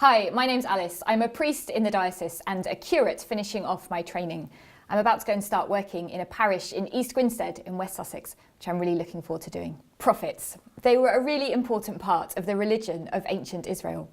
Hi, my name's Alice. I'm a priest in the diocese and a curate finishing off my training. I'm about to go and start working in a parish in East Grinstead in West Sussex, which I'm really looking forward to doing. Prophets. They were a really important part of the religion of ancient Israel.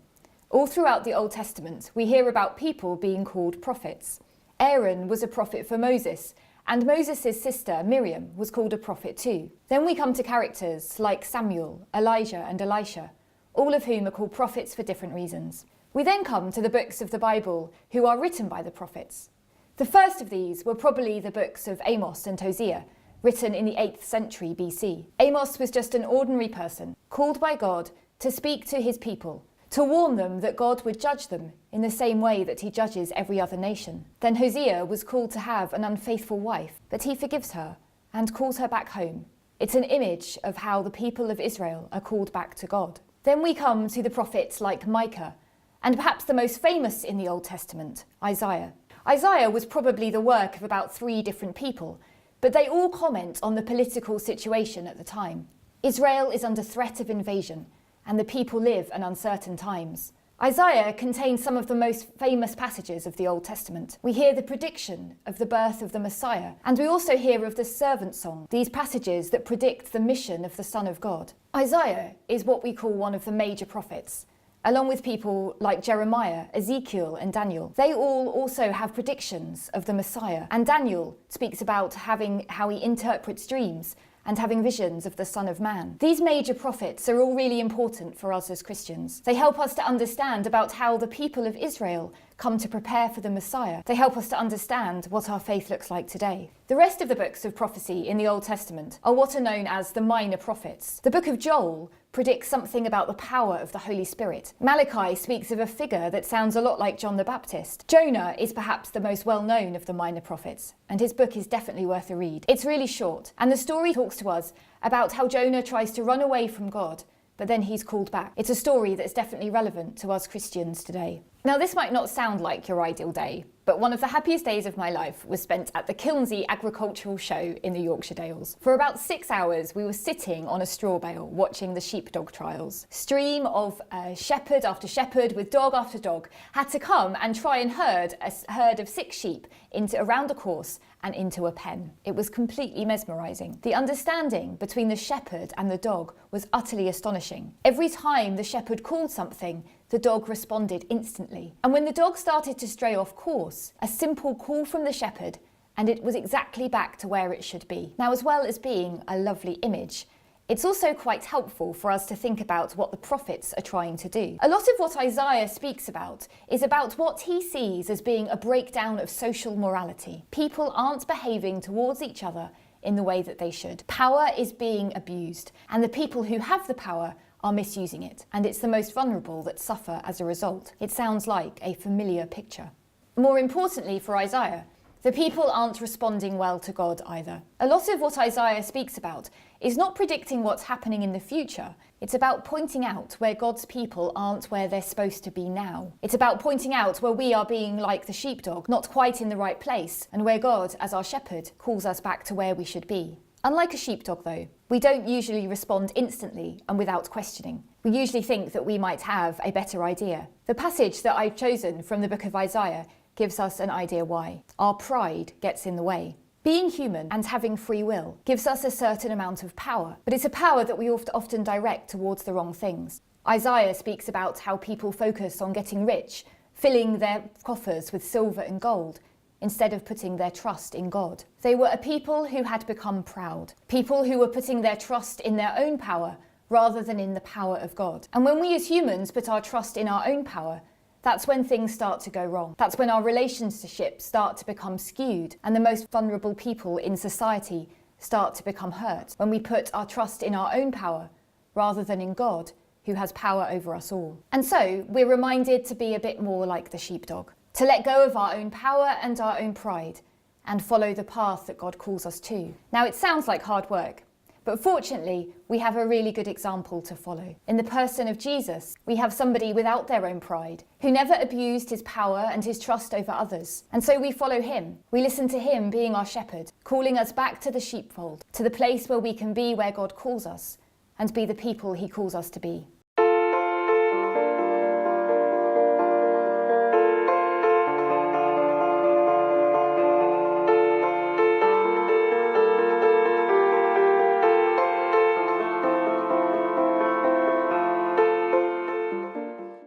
All throughout the Old Testament, we hear about people being called prophets. Aaron was a prophet for Moses, and Moses' sister Miriam was called a prophet too. Then we come to characters like Samuel, Elijah and Elisha, all of whom are called prophets for different reasons. We then come to the books of the Bible who are written by the prophets. The first of these were probably the books of Amos and Hosea, written in the 8th century BC. Amos was just an ordinary person, called by God to speak to his people, to warn them that God would judge them in the same way that he judges every other nation. Then Hosea was called to have an unfaithful wife, but he forgives her and calls her back home. It's an image of how the people of Israel are called back to God. Then we come to the prophets like Micah, and perhaps the most famous in the Old Testament, Isaiah. Isaiah was probably the work of about 3 different people, but they all comment on the political situation at the time. Israel is under threat of invasion, and the people live in uncertain times. Isaiah contains some of the most famous passages of the Old Testament. We hear the prediction of the birth of the Messiah, and we also hear of the servant song, these passages that predict the mission of the Son of God. Isaiah is what we call one of the major prophets, along with people like Jeremiah, Ezekiel and Daniel. They all also have predictions of the Messiah, and Daniel speaks about how he interprets dreams and having visions of the Son of Man. These major prophets are all really important for us as Christians. They help us to understand about how the people of Israel come to prepare for the Messiah. They help us to understand what our faith looks like today. The rest of the books of prophecy in the Old Testament are what are known as the minor prophets. The book of Joel predicts something about the power of the Holy Spirit. Malachi speaks of a figure that sounds a lot like John the Baptist. Jonah is perhaps the most well-known of the minor prophets, and his book is definitely worth a read. It's really short, and the story talks to us about how Jonah tries to run away from God, but then he's called back. It's a story that's definitely relevant to us Christians today. Now, this might not sound like your ideal day, but one of the happiest days of my life was spent at the Kilnsey Agricultural Show in the Yorkshire Dales. For about 6 hours, we were sitting on a straw bale watching the sheepdog trials. Stream of shepherd after shepherd with dog after dog had to come and try and herd a herd of 6 sheep around a course and into a pen. It was completely mesmerising. The understanding between the shepherd and the dog was utterly astonishing. Every time the shepherd called something, the dog responded instantly. And when the dog started to stray off course, a simple call from the shepherd, and it was exactly back to where it should be. Now, as well as being a lovely image, it's also quite helpful for us to think about what the prophets are trying to do. A lot of what Isaiah speaks about is about what he sees as being a breakdown of social morality. People aren't behaving towards each other in the way that they should. Power is being abused, and the people who have the power are misusing it, and it's the most vulnerable that suffer as a result. It sounds like a familiar picture. More importantly for Isaiah, the people aren't responding well to God either. A lot of what Isaiah speaks about is not predicting what's happening in the future. It's about pointing out where God's people aren't where they're supposed to be now. It's about pointing out where we are being like the sheepdog, not quite in the right place, and where God, as our shepherd, calls us back to where we should be. Unlike a sheepdog though, we don't usually respond instantly and without questioning. We usually think that we might have a better idea. The passage that I've chosen from the book of Isaiah gives us an idea why. Our pride gets in the way. Being human and having free will gives us a certain amount of power, but it's a power that we often direct towards the wrong things. Isaiah speaks about how people focus on getting rich, filling their coffers with silver and gold, instead of putting their trust in God. They were a people who had become proud, people who were putting their trust in their own power rather than in the power of God. And when we as humans put our trust in our own power, that's when things start to go wrong. That's when our relationships start to become skewed and the most vulnerable people in society start to become hurt. When we put our trust in our own power rather than in God, who has power over us all. And so we're reminded to be a bit more like the sheepdog, to let go of our own power and our own pride and follow the path that God calls us to. Now, it sounds like hard work, but fortunately, we have a really good example to follow. In the person of Jesus, we have somebody without their own pride, who never abused his power and his trust over others. And so we follow him. We listen to him being our shepherd, calling us back to the sheepfold, to the place where we can be where God calls us and be the people he calls us to be.